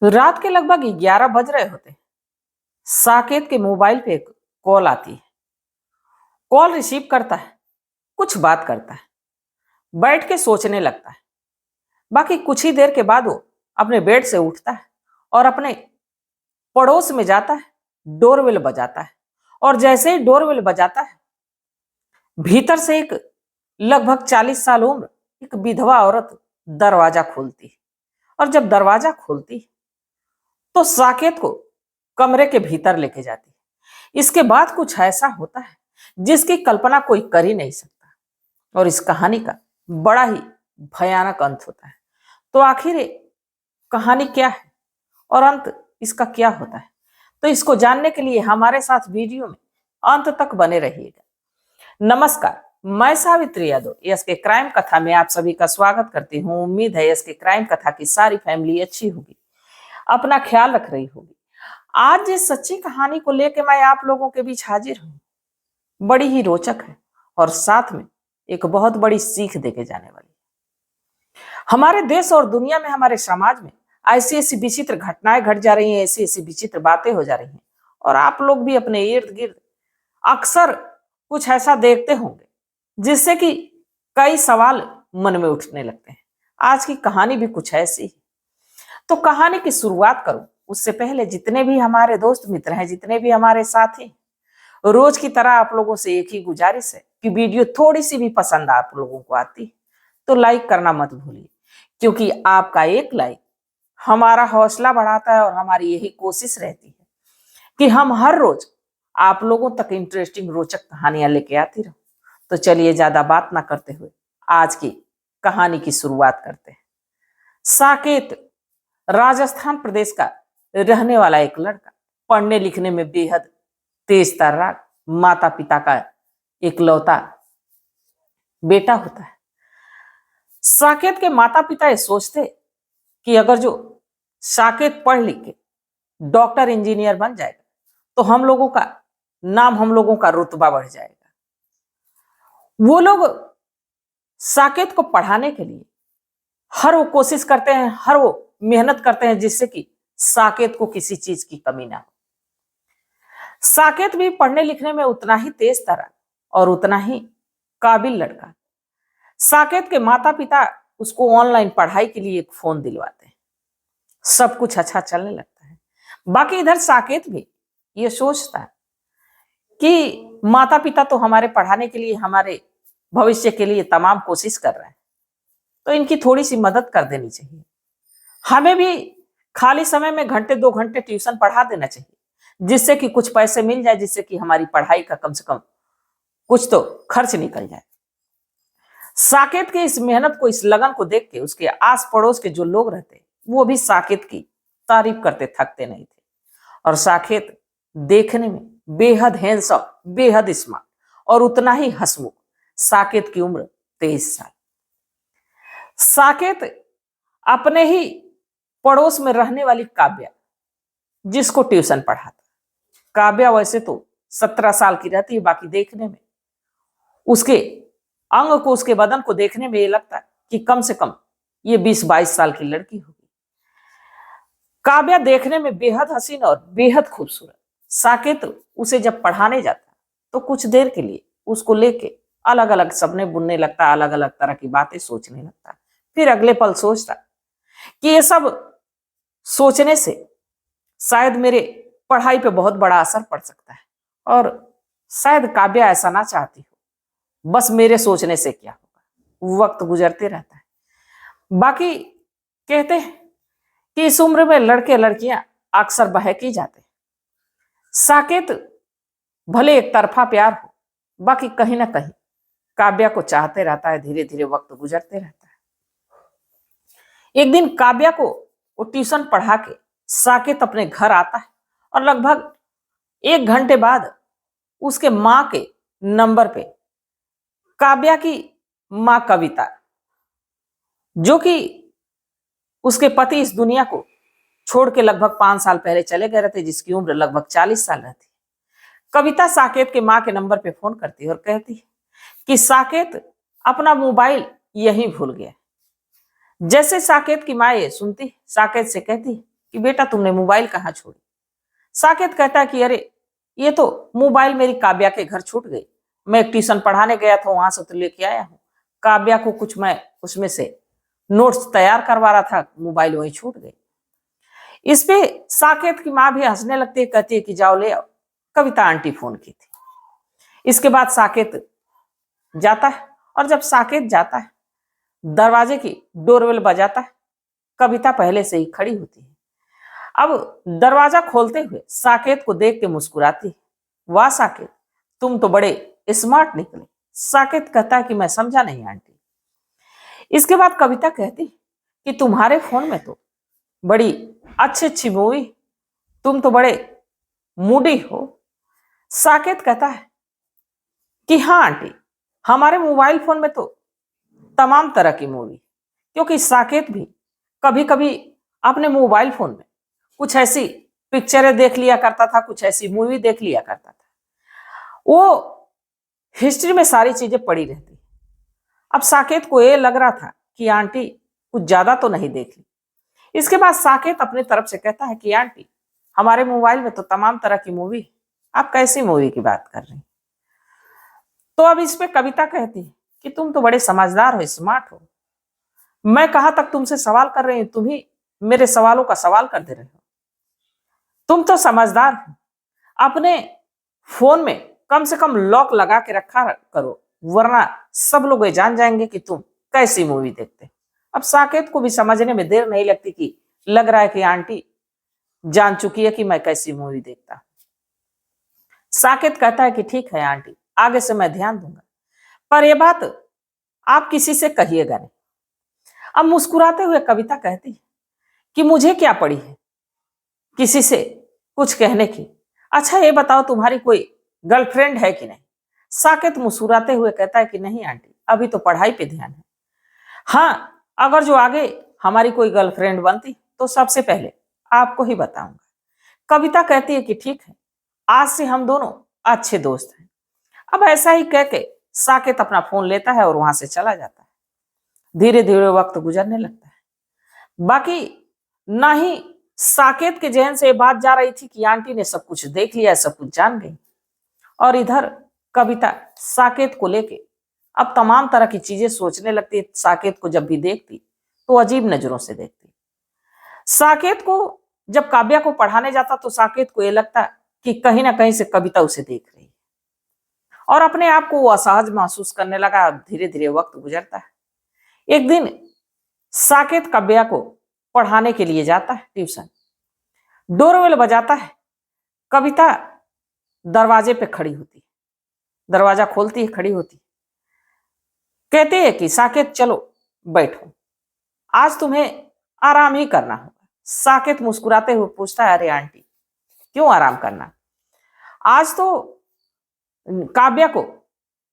रात के लगभग 11 बज रहे होते। साकेत के मोबाइल पे एक कॉल आती है। कॉल रिसीव करता है, कुछ बात करता है, बैठ के सोचने लगता है। बाकी कुछ ही देर के बाद वो अपने बेड से उठता है और अपने पड़ोस में जाता है। डोरबेल बजाता है और जैसे ही डोरबेल बजाता है, भीतर से एक लगभग 40 साल उम्र एक विधवा औरत दरवाजा खोलती है। और जब दरवाजा खोलती है तो साकेत को कमरे के भीतर लेके जाती है। इसके बाद कुछ ऐसा होता है जिसकी कल्पना कोई कर ही नहीं सकता। और इस कहानी का बड़ा ही भयानक अंत होता है। तो आखिर ये कहानी क्या है और अंत इसका क्या होता है, तो इसको जानने के लिए हमारे साथ वीडियो में अंत तक बने रहिएगा। नमस्कार, मैं सावित्री यादव यस के क्राइम कथा में आप सभी का स्वागत करती हूँ। उम्मीद है यस के क्राइम कथा की सारी फैमिली अच्छी होगी, अपना ख्याल रख रही होगी। आज जिस सच्ची कहानी को लेकर मैं आप लोगों के बीच हाजिर हूँ, बड़ी ही रोचक है और साथ में एक बहुत बड़ी सीख देके जाने वाली है। हमारे देश और दुनिया में, हमारे समाज में ऐसी ऐसी विचित्र घटनाएं घट जा रही हैं, ऐसी ऐसी विचित्र बातें हो जा रही हैं। और आप लोग भी अपने इर्द गिर्द अक्सर कुछ ऐसा देखते होंगे जिससे कि कई सवाल मन में उठने लगते हैं। आज की कहानी भी कुछ ऐसी है। तो कहानी की शुरुआत करूं उससे पहले जितने भी हमारे दोस्त मित्र हैं, जितने भी हमारे साथी, रोज की तरह आप लोगों से एक ही गुजारिश है कि वीडियो थोड़ी सी भी पसंद आप लोगों को आती है तो लाइक करना मत भूलिए, क्योंकि आपका एक लाइक हमारा हौसला बढ़ाता है और हमारी यही कोशिश रहती है कि हम हर रोज आप लोगों तक इंटरेस्टिंग रोचक कहानियां लेके आती रहूं। तो चलिए ज्यादा बात ना करते हुए आज की कहानी की शुरुआत करते हैं। साकेत राजस्थान प्रदेश का रहने वाला एक लड़का, पढ़ने लिखने में बेहद तेज तर्रार, माता पिता का इकलौता बेटा होता है। साकेत के माता पिता ये सोचते कि अगर जो साकेत पढ़ लिख के डॉक्टर इंजीनियर बन जाएगा तो हम लोगों का नाम, हम लोगों का रुतबा बढ़ जाएगा। वो लोग साकेत को पढ़ाने के लिए हर वो कोशिश करते हैं, हर वो मेहनत करते हैं जिससे कि साकेत को किसी चीज की कमी ना हो। साकेत भी पढ़ने लिखने में उतना ही तेज तर्रार और उतना ही काबिल लड़का। साकेत के माता पिता उसको ऑनलाइन पढ़ाई के लिए एक फोन दिलवाते हैं। सब कुछ अच्छा चलने लगता है। बाकी इधर साकेत भी ये सोचता है कि माता पिता तो हमारे पढ़ाने के लिए, हमारे भविष्य के लिए तमाम कोशिश कर रहे हैं, तो इनकी थोड़ी सी मदद कर देनी चाहिए। हमें भी खाली समय में घंटे 2 घंटे ट्यूशन पढ़ा देना चाहिए, जिससे कि कुछ पैसे मिल जाए, जिससे कि हमारी पढ़ाई का कम से कम कुछ तो खर्च निकल जाए। साकेत के इस मेहनत को, इस लगन को देख के उसके आस पड़ोस के जो लोग रहते वो भी साकेत की तारीफ करते थकते नहीं थे। और साकेत देखने में बेहद हैंडसम, बेहद स्मार्ट और उतना ही हंसमुख। साकेत की उम्र 23 साल। साकेत अपने ही पड़ोस में रहने वाली काव्या, जिसको ट्यूशन पढ़ाता। काव्या वैसे तो 17 साल की रहती है, बाकी देखने में उसके अंग को, उसके बदन को देखने में ये लगता है कि कम से कम ये 20-22 साल की लड़की होगी। काव्या देखने में बेहद हसीन और बेहद खूबसूरत। साकेत उसे जब पढ़ाने जाता तो कुछ देर के लिए उसको लेके अलग अलग सपने बुनने लगता, अलग अलग तरह की बातें सोचने लगता। फिर अगले पल सोचता कि ये सब सोचने से शायद मेरे पढ़ाई पे बहुत बड़ा असर पड़ सकता है और शायद काव्या ऐसा ना चाहती हो। बस मेरे सोचने से क्या होगा, वक्त गुजरते रहता है। बाकी कहते हैं कि इस उम्र में लड़के लड़कियां अक्सर बहक ही जाते हैं। साकेत भले एक तरफा प्यार हो, बाकी कहीं ना कहीं काव्या को चाहते रहता है। धीरे धीरे वक्त गुजरते रहता है। एक दिन काव्या को वो ट्यूशन पढ़ा के साकेत अपने घर आता है और लगभग 1 घंटे बाद उसके माँ के नंबर पे काव्या की माँ कविता, जो कि उसके पति इस दुनिया को छोड़ के लगभग 5 साल पहले चले गए रहते, जिसकी उम्र लगभग 40 साल रहती, कविता साकेत के माँ के नंबर पे फोन करती है और कहती है कि साकेत अपना मोबाइल यहीं भूल गया। जैसे साकेत की माँ ये सुनती, साकेत से कहती कि बेटा तुमने मोबाइल कहाँ छोड़ी। साकेत कहता है कि अरे ये तो मोबाइल मेरी काव्या के घर छूट गई, मैं एक ट्यूशन पढ़ाने गया था, वहां से तो लेके आया हूँ। काव्या को कुछ मैं उसमें से नोट्स तैयार करवा रहा था, मोबाइल वहीं छूट गई। इस पे साकेत की माँ भी हंसने लगती है, कहती है कि जाओ ले आओ, कविता आंटी फोन की थी। इसके बाद साकेत जाता है, और जब साकेत जाता है दरवाजे की डोरबेल बजाता है। कविता पहले से ही खड़ी होती है। अब दरवाजा खोलते हुए साकेत को देख के मुस्कुराती है। वाह साकेत, तुम तो बड़े स्मार्ट निकले। साकेत कहता है कि मैं समझा नहीं आंटी। इसके बाद कविता कहती कि तुम्हारे फोन में तो बड़ी अच्छी अच्छी मूवी, तुम तो बड़े मूडी हो। साकेत कहता है कि हाँ आंटी, हमारे मोबाइल फोन में तो तमाम तरह की मूवी, क्योंकि साकेत भी कभी कभी अपने मोबाइल फोन में कुछ ऐसी पिक्चरें देख लिया करता था, कुछ ऐसी मूवी देख लिया करता था। वो हिस्ट्री में सारी चीजें पड़ी रहती। अब साकेत को ये लग रहा था कि आंटी कुछ ज्यादा तो नहीं देख ली। इसके बाद साकेत अपने तरफ से कहता है कि आंटी, हमारे मोबाइल में तो तमाम तरह की मूवी, आप कैसी मूवी की बात कर रही हैं। तो अब इस पे कविता कहती है कि तुम तो बड़े समझदार हो, स्मार्ट हो। मैं कहां तक तुमसे सवाल कर रही हूं, तुम ही मेरे सवालों का सवाल कर दे रहे हो। तुम तो समझदार हो, अपने फोन में कम से कम लॉक लगा के रखा करो, वरना सब लोग ये जान जाएंगे कि तुम कैसी मूवी देखते। अब साकेत को भी समझने में देर नहीं लगती कि लग रहा है कि आंटी जान चुकी है कि मैं कैसी मूवी देखता। साकेत कहता है कि ठीक है आंटी, आगे से मैं ध्यान दूंगा, पर यह बात आप किसी से कहिएगा नहीं। अब मुस्कुराते हुए कविता कहती है कि मुझे क्या पड़ी है किसी से कुछ कहने की। अच्छा ये बताओ तुम्हारी कोई गर्लफ्रेंड है कि नहीं। साकेत मुस्कुराते हुए कहता है कि नहीं आंटी, अभी तो पढ़ाई पे ध्यान है। हाँ, अगर जो आगे हमारी कोई गर्लफ्रेंड बनती तो सबसे पहले आपको ही बताऊंगा। कविता कहती है कि ठीक है, आज से हम दोनों अच्छे दोस्त हैं। अब ऐसा ही कह के साकेत अपना फोन लेता है और वहां से चला जाता है। धीरे धीरे वक्त गुजरने लगता है। बाकी ना ही साकेत के जहन से ये बात जा रही थी कि आंटी ने सब कुछ देख लिया, सब कुछ जान गई, और इधर कविता साकेत को लेके अब तमाम तरह की चीजें सोचने लगती है। साकेत को जब भी देखती तो अजीब नजरों से देखती। साकेत को जब काव्या को पढ़ाने जाता तो साकेत को यह लगता कि कहीं ना कहीं से कविता उसे देख रही है, और अपने आप को वो असहज महसूस करने लगा। धीरे धीरे वक्त गुजरता है। एक दिन साकेत काव्या को पढ़ाने के लिए जाता है ट्यूशन। डोरबेल बजाता है। कविता दरवाजे पे खड़ी होती है, दरवाजा खोलती है, खड़ी होती है, कहती है कि साकेत चलो बैठो, आज तुम्हें आराम ही करना होगा। साकेत मुस्कुराते हुए पूछता है, अरे आंटी क्यों आराम करना, आज तो काव्या को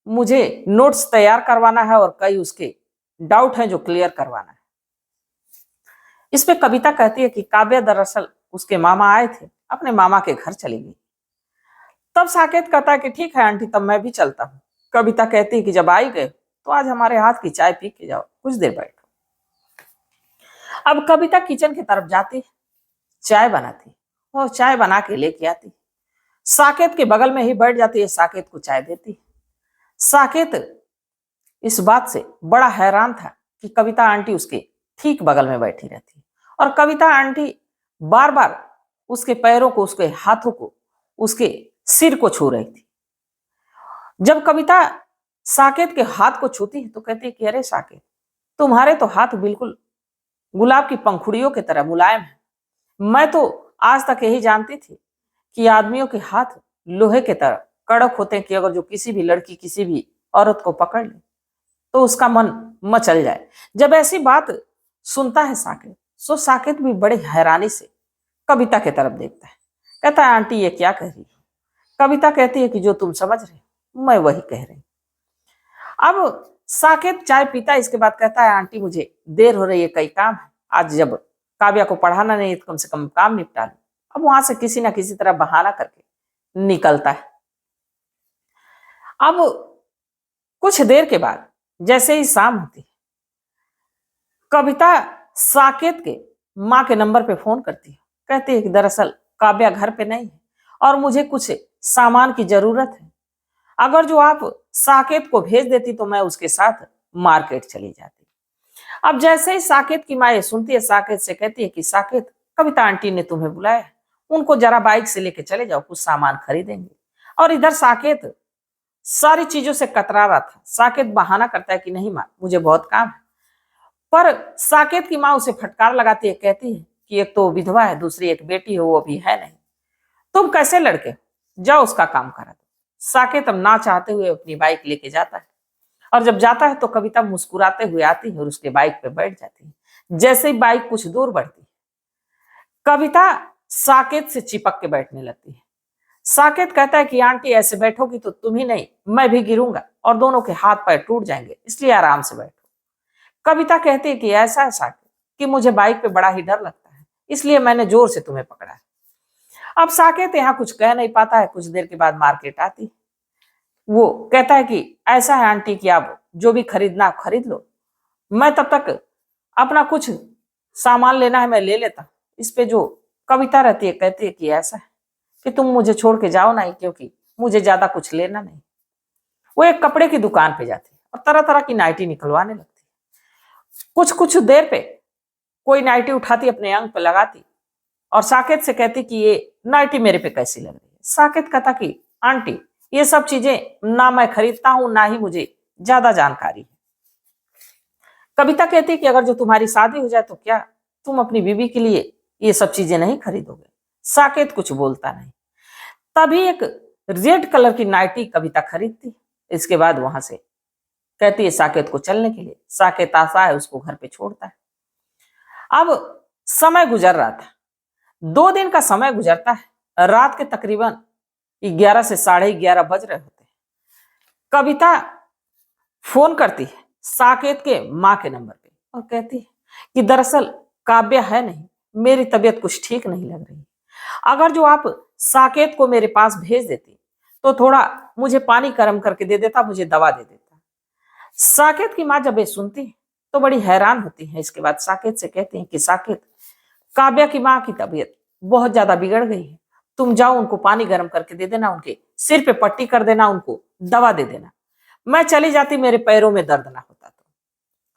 मुझे नोट्स तैयार करवाना है और कई उसके डाउट हैं जो क्लियर करवाना है। इस पे कविता कहती है कि काव्या दरअसल उसके मामा आए थे, अपने मामा के घर चली गई। तब साकेत कहता है कि ठीक है आंटी, तब मैं भी चलता हूँ। कविता कहती है कि जब आई गए तो आज हमारे हाथ की चाय पी के जाओ, कुछ देर बैठो। अब कविता किचन की तरफ जाती, चाय बनाती और चाय बना के लेके आती। साकेत के बगल में ही बैठ जाती है, साकेत को चाय देती। साकेत इस बात से बड़ा हैरान था कि कविता आंटी उसके ठीक बगल में बैठी रहती, और कविता आंटी बार बार उसके पैरों को, उसके हाथों को, उसके सिर को छू रही थी। जब कविता साकेत के हाथ को छूती है तो कहती है कि अरे साकेत, तुम्हारे तो हाथ बिल्कुल गुलाब की पंखुड़ियों की तरह मुलायम है। मैं तो आज तक यही जानती थी कि आदमियों के हाथ लोहे की तरह कड़क होते हैं, कि अगर जो किसी भी लड़की किसी भी औरत को पकड़ ले तो उसका मन मचल जाए। जब ऐसी बात सुनता है साकेत, सो साकेत भी बड़े हैरानी से कविता की तरफ देखता है। कहता है आंटी ये क्या कह रही है। कविता कहती है कि जो तुम समझ रहे मैं वही कह रही। अब साकेत चाय पीता है, इसके बाद कहता है आंटी मुझे देर हो रही है, कई काम है, आज जब काव्या को पढ़ाना नहीं तो कम से कम काम निपटा लो। अब वहां से किसी ना किसी तरह बहाना करके निकलता है। अब कुछ देर के बाद जैसे ही शाम होती, कविता साकेत के माँ के नंबर पे फोन करती है कहती है कि दरअसल काव्या घर पे नहीं है और मुझे कुछ सामान की जरूरत है। अगर जो आप साकेत को भेज देती तो मैं उसके साथ मार्केट चली जाती। अब जैसे ही साकेत की माँ ये सुनती है, साकेत से कहती है कि साकेत, कविता आंटी ने तुम्हें बुलाया है, उनको जरा बाइक से लेके चले जाओ, कुछ सामान खरीदेंगे। और इधर साकेत सारी चीजों से कतरा रहा था। साकेत बहाना करता है कि नहीं माँ, मुझे बहुत काम है। पर साकेत की माँ उसे फटकार लगाती है, कहती है कि एक तो विधवा है, दूसरी एक बेटी है, वो अभी है नहीं, तुम कैसे लड़के, जाओ उसका काम करा दो। साकेत अब ना चाहते हुए अपनी बाइक लेके जाता है और जब जाता है तो कविता मुस्कुराते हुए आती है और उसके बाइक पे बैठ जाती है। जैसे ही बाइक कुछ दूर बढ़ती है, कविता साकेत से चिपक के बैठने लगती है। साकेत कहता है कि आंटी ऐसे बैठोगी तो तुम ही नहीं मैं भी गिरूंगा और दोनों के हाथ पैर टूट जाएंगे, इसलिए आराम से बैठो। कविता कहती है कि ऐसा है साकेत कि मुझे बाइक पे बड़ा ही डर लगता है, इसलिए मैंने जोर से तुम्हें पकड़ा है। अब साकेत यहाँ कुछ कह नहीं पाता है। कुछ देर के बाद मार्केट आती, वो कहता है कि ऐसा है आंटी कि आप जो भी खरीदना आप खरीद लो, मैं तब तक अपना कुछ सामान लेना है मैं ले लेता। इस पे जो कविता रहती है कहती है कि ऐसा है कि तुम मुझे छोड़ के जाओ नहीं, क्योंकि मुझे ज्यादा कुछ लेना नहीं। वो एक कपड़े की दुकान पे जाती है और तरह तरह की नाइटी निकलवाने लगती है। कुछ कुछ देर पे कोई नाइटी उठाती अपने अंग पे लगाती और साकेत से कहती कि ये नाइटी मेरे पे कैसी लग रही है। साकेत कहता कि आंटी ये सब चीजें ना मैं खरीदता हूं ना ही मुझे ज्यादा जानकारी है। कविता कहती कि अगर जो तुम्हारी शादी हो जाए तो क्या तुम अपनी बीवी के लिए ये सब चीजें नहीं खरीदोगे। साकेत कुछ बोलता नहीं। तभी एक रेड कलर की नाइटी कविता खरीदती। इसके बाद वहां से कहती है साकेत को चलने के लिए। साकेत आशा है उसको घर पे छोड़ता है। अब समय गुजर रहा था। 2 दिन का समय गुजरता है। रात के तकरीबन 11 से 11:30 बज रहे होते हैं। कविता फोन करती है साकेत के माँ के नंबर पे और कहती है कि दरअसल काव्य है नहीं, मेरी तबीयत कुछ ठीक नहीं लग रही। अगर जो आप साकेत को मेरे पास भेज देती तो थोड़ा मुझे पानी गर्म करके दे देता, मुझे दवा दे देता। साकेत की माँ जब ये सुनती है तो बड़ी हैरान होती है। इसके बाद साकेत से कहती है कि साकेत, काव्या की माँ की तबीयत बहुत ज्यादा बिगड़ गई है, तुम जाओ उनको पानी गर्म करके दे देना, उनके सिर पे पट्टी कर देना, उनको दवा दे देना। मैं चली जाती, मेरे पैरों में दर्द ना होता तो।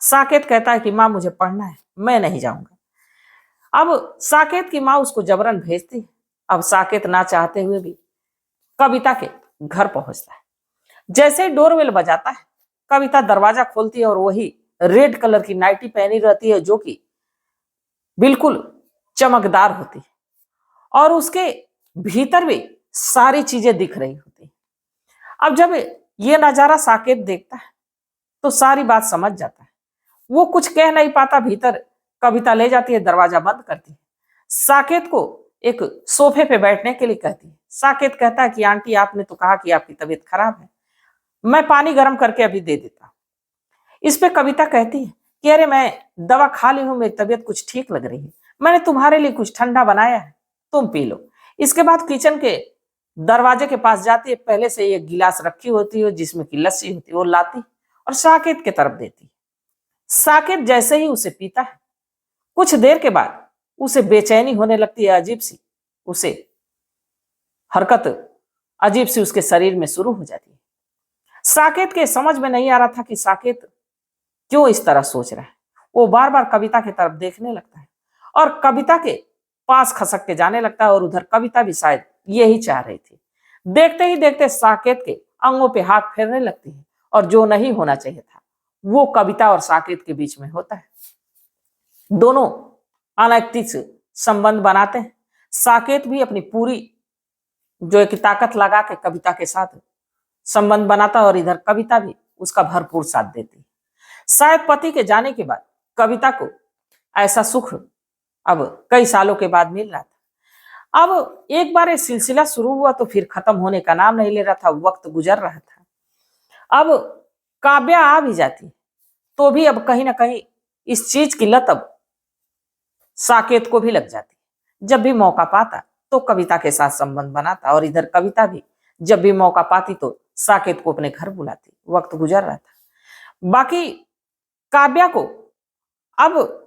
साकेत कहता है कि माँ मुझे पढ़ना है, मैं नहीं जाऊंगा। अब साकेत की माँ उसको जबरन भेजती है। अब साकेत ना चाहते हुए भी कविता के घर पहुंचता है। जैसे ही डोरबेल बजाता है, कविता दरवाजा खोलती है और वही रेड कलर की नाइटी पहनी रहती है जो कि बिल्कुल चमकदार होती है और उसके भीतर भी सारी चीजें दिख रही होती है। अब जब ये नजारा साकेत देखता है तो सारी बात समझ जाता है। वो कुछ कह नहीं पाता। भीतर कविता ले जाती है, दरवाजा बंद करती है, साकेत को एक सोफे पे बैठने के लिए कहती है। साकेत कहता है कि आंटी आपने तो कहा कि आपकी तबीयत खराब है, मैं पानी गर्म करके अभी दे देता हूं। इस पे कविता कहती है कि अरे मैं दवा खा ली हूं, मेरी तबीयत कुछ ठीक लग रही है, मैंने तुम्हारे लिए कुछ ठंडा बनाया है, तुम पी लो। इसके बाद किचन के दरवाजे के पास जाती है। पहले से एक गिलास रखी होती है जिसमें की लस्सी होती है, वो लाती और साकेत के तरफ देती। साकेत जैसे ही उसे पीता है, कुछ देर के बाद उसे बेचैनी होने लगती है। अजीब सी उसे हरकत अजीब सी उसके शरीर में शुरू हो जाती है। साकेत के समझ में नहीं आ रहा था कि साकेत क्यों इस तरह सोच रहा है। वो बार बार कविता की तरफ देखने लगता है और कविता के पास खसक के जाने लगता है और उधर कविता भी शायद यही चाह रही थी। देखते ही देखते साकेत के अंगों पे हाथ फेरने लगती है और जो नहीं होना चाहिए था वो कविता और साकेत के बीच में होता है। दोनों अनैतिक संबंध बनाते हैं। साकेत भी अपनी पूरी जो है कि ताकत लगा के कविता के साथ संबंध बनाता है और इधर कविता भी उसका भरपूर साथ देती है। शायद पति के जाने के बाद कविता को ऐसा सुख अब कई सालों के बाद मिल रहा था। अब एक बार ये सिलसिला शुरू हुआ तो फिर खत्म होने का नाम नहीं ले रहा था। वक्त गुजर रहा था। अब काव्या आ भी जाती तो भी अब कहीं ना कहीं इस चीज की लत अब साकेत को भी लग जाती। जब भी मौका पाता तो कविता के साथ संबंध बनाता और इधर कविता भी जब भी मौका पाती तो साकेत को अपने घर बुलाती। वक्त गुजर रहा था। बाकी काव्या को अब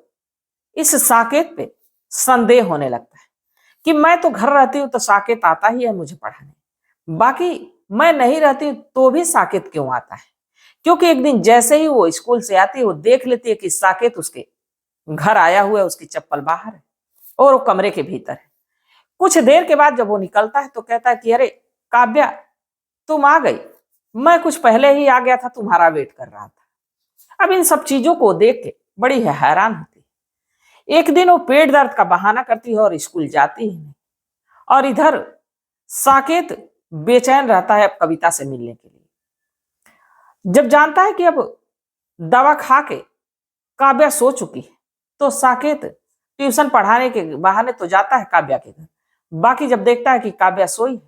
इस साकेत पे संदेह होने लगता है। कि मैं तो घर रहती हूं तो साकेत आता ही है मुझे पढ़ाने, बाकी मैं नहीं रहती तो भी साकेत क्यों आता है? क्योंकि एक दिन जैसे ही वो स्कूल से आती है वो देख लेती है कि साकेत उसके घर आया हुआ है, उसकी चप्पल बाहर है और वो कमरे के भीतर है। कुछ देर के बाद जब वो निकलता है तो कहता है कि अरे काव्या, तुम आ गई, मैं कुछ पहले ही आ गया था, तुम्हारा वेट कर रहा था। अब इन सब चीजों को देख के बड़ी हैरान होती है। एक दिन वो पेट दर्द का बहाना करती है और स्कूल जाती ही नहीं, और इधर साकेत बेचैन रहता है अब कविता से मिलने के लिए। जब जानता है कि अब दवा खा के काव्या सो चुकी है तो साकेत ट्यूशन पढ़ाने के बहाने तो जाता है काव्या के घर। बाकी जब देखता है कि काव्या सोई है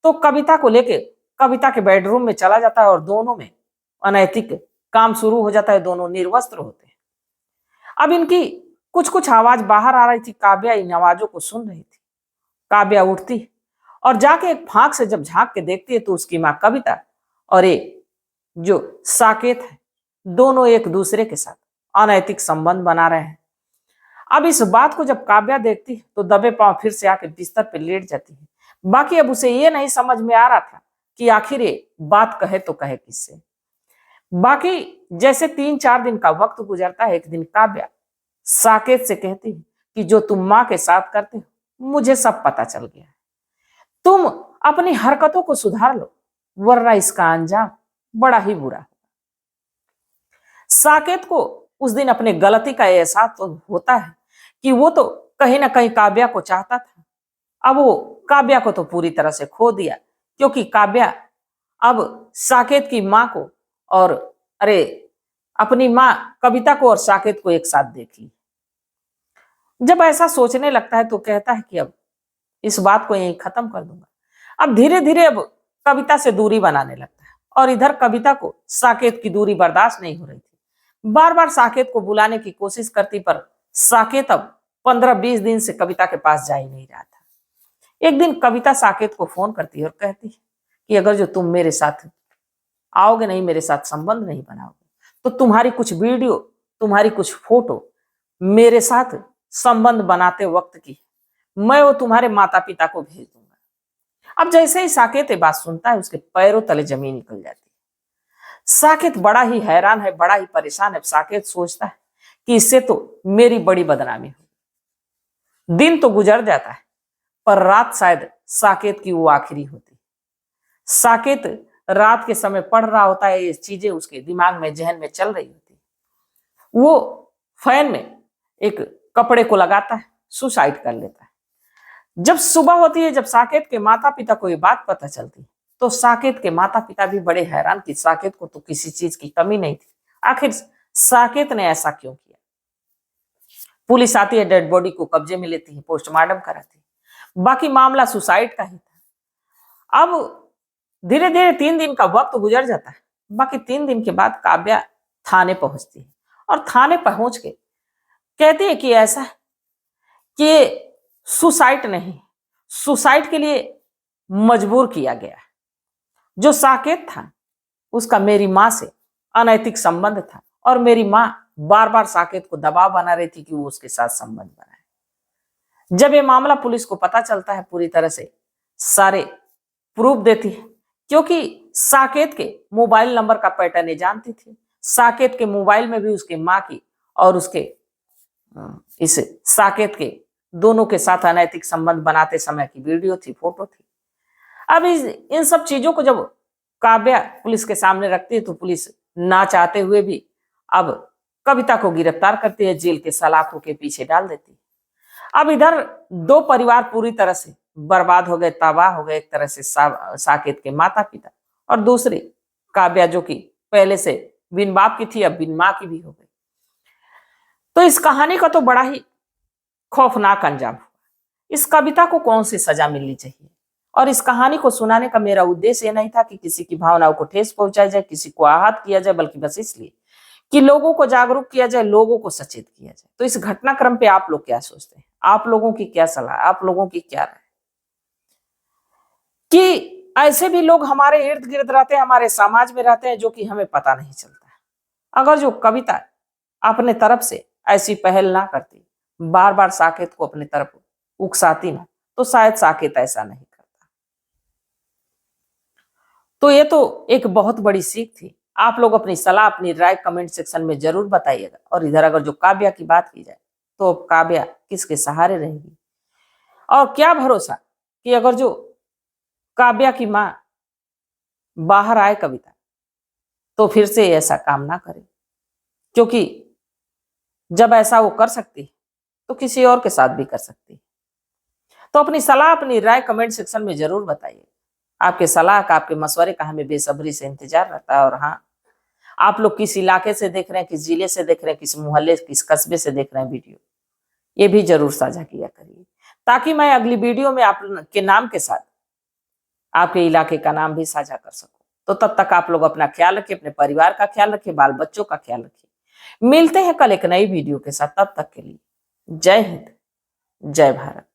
तो कविता को लेके कविता के बेडरूम में चला जाता है और दोनों में अनैतिक काम शुरू हो जाता है। दोनों निर्वस्त्र होते हैं। अब इनकी कुछ कुछ आवाज बाहर आ रही थी, काव्या इन आवाजों को सुन रही थी। काव्या उठती और जाके एक फांक से जब झांक के देखती है तो उसकी माँ कविता और एक जो साकेत है, दोनों एक दूसरे के साथ अनैतिक संबंध बना रहे हैं। अब इस बात को जब काव्या देखती है तो दबे पांव फिर से आके बिस्तर पर लेट जाती है। बाकी अब उसे ये नहीं समझ में आ रहा था कि आखिर ये बात कहे तो कहे किससे। बाकी जैसे 3-4 दिन का वक्त गुजरता है, एक दिन काव्या साकेत से कहती है कि जो तुम माँ के साथ करते हो मुझे सब पता चल गया है, तुम अपनी हरकतों को सुधार लो वरना इसका अंजाम बड़ा ही बुरा है। साकेत को उस दिन अपने गलती का एहसास तो होता है कि वो तो कहीं ना कहीं काव्या को चाहता था। अब वो काव्या को तो पूरी तरह से खो दिया, क्योंकि काव्या अब साकेत की माँ को और अरे अपनी माँ कविता को और साकेत को एक साथ देखी। जब ऐसा सोचने लगता है तो कहता है कि अब इस बात को यहीं खत्म कर दूंगा। अब धीरे धीरे अब कविता से दूरी बनाने लगता है और इधर कविता को साकेत की दूरी बर्दाश्त नहीं हो रही थी। बार बार साकेत को बुलाने की कोशिश करती पर साकेत अब 15-20 दिन से कविता के पास जा ही नहीं रहा था। एक दिन कविता साकेत को फोन करती है और कहती है कि अगर जो तुम मेरे साथ आओगे नहीं, मेरे साथ संबंध नहीं बनाओगे, तो तुम्हारी कुछ वीडियो, तुम्हारी कुछ फोटो मेरे साथ संबंध बनाते वक्त की मैं वो तुम्हारे माता पिता को भेज दूंगा। अब जैसे ही साकेत ये बात सुनता है उसके पैरों तले जमीन निकल जाती है। साकेत बड़ा ही हैरान है, बड़ा ही परेशान है। साकेत सोचता है कि इससे तो मेरी बड़ी बदनामी होगी। दिन तो गुजर जाता है पर रात शायद साकेत की वो आखिरी होती। साकेत रात के समय पढ़ रहा होता है, ये चीजें उसके दिमाग में, जहन में चल रही होती। वो फैन में एक कपड़े को लगाता है, सुसाइड कर लेता है। जब सुबह होती है, जब साकेत के माता पिता को ये बात पता चलती है तो साकेत के माता पिता भी बड़े हैरान कि साकेत को तो किसी चीज की कमी नहीं थी, आखिर साकेत ने ऐसा क्यों किया। पुलिस आती है, डेड बॉडी को कब्जे में लेती है, पोस्टमार्टम कराती है। बाकी मामला सुसाइड का ही था। अब धीरे धीरे 3 दिन का वक्त गुजर जाता है। बाकी 3 दिन के बाद काव्या थाने पहुंचती है और थाने पहुंच के कहती है कि ऐसा है कि सुसाइड नहीं, सुसाइड के लिए मजबूर किया गया। जो साकेत था उसका मेरी माँ से अनैतिक संबंध था और मेरी माँ बार बार साकेत को दबाव बना रही थी कि वो उसके साथ संबंध बनाए। जब ये मामला पुलिस को पता चलता है, पूरी तरह से सारे प्रूफ देती है, क्योंकि साकेत के मोबाइल नंबर का पैटर्न ये जानती थी। साकेत के मोबाइल में भी उसके माँ की और उसके इस साकेत के दोनों के साथ अनैतिक संबंध बनाते समय की वीडियो थी, फोटो थी। अब इन सब चीजों को जब काव्या पुलिस के सामने रखती है तो पुलिस ना चाहते हुए भी अब कविता को गिरफ्तार करती है, जेल के सलाखों के पीछे डाल देती है। अब इधर दो परिवार पूरी तरह से बर्बाद हो गए, तबाह हो गए। एक तरह से साकेत के माता पिता और दूसरी काव्या जो कि पहले से बिन बाप की थी, अब बिन माँ की भी हो गई। तो इस कहानी का तो बड़ा ही खौफनाक अंजाम हुआ। इस कविता को कौन सी सजा मिलनी चाहिए? और इस कहानी को सुनाने का मेरा उद्देश्य यह नहीं था कि किसी की भावनाओं को ठेस पहुंचाई जाए, किसी को आहत किया जाए, बल्कि बस इसलिए कि लोगों को जागरूक किया जाए, लोगों को सचेत किया जाए। तो इस घटनाक्रम पे आप लोग क्या सोचते हैं? आप लोगों की क्या सलाह, आप लोगों की क्या राय? कि ऐसे भी लोग हमारे इर्द गिर्द रहते हैं, हमारे समाज में रहते हैं, जो कि हमें पता नहीं चलता। अगर जो कविता अपने तरफ से ऐसी पहल ना करती, बार बार साकेत को अपनी तरफ उकसाती ना, तो शायद साकेत ऐसा नहीं करता। तो ये तो एक बहुत बड़ी सीख थी। आप लोग अपनी सलाह, अपनी राय कमेंट सेक्शन में जरूर बताइएगा। और इधर अगर जो काव्या की बात की जाए तो अब काव्या किसके सहारे रहेगी? और क्या भरोसा कि अगर जो काव्या की मां बाहर आए कविता, तो फिर से ऐसा काम ना करे, क्योंकि जब ऐसा वो कर सकती है तो किसी और के साथ भी कर सकती है। तो अपनी सलाह, अपनी राय कमेंट सेक्शन में जरूर बताइए। आपके सलाह का, आपके मशवरे का हमें बेसब्री से इंतजार रहता है। और हाँ, आप लोग किस इलाके से देख रहे हैं, किस जिले से देख रहे हैं, किस मोहल्ले, किस कस्बे से देख रहे हैं वीडियो, ये भी जरूर साझा किया करिए, ताकि मैं अगली वीडियो में आप के नाम के साथ आपके इलाके का नाम भी साझा कर सकूं। तो तब तक आप लोग अपना ख्याल रखिए, अपने परिवार का ख्याल रखिए, बाल बच्चों का ख्याल रखिए। मिलते हैं कल एक नई वीडियो के साथ। तब तक के लिए जय हिंद, जय भारत।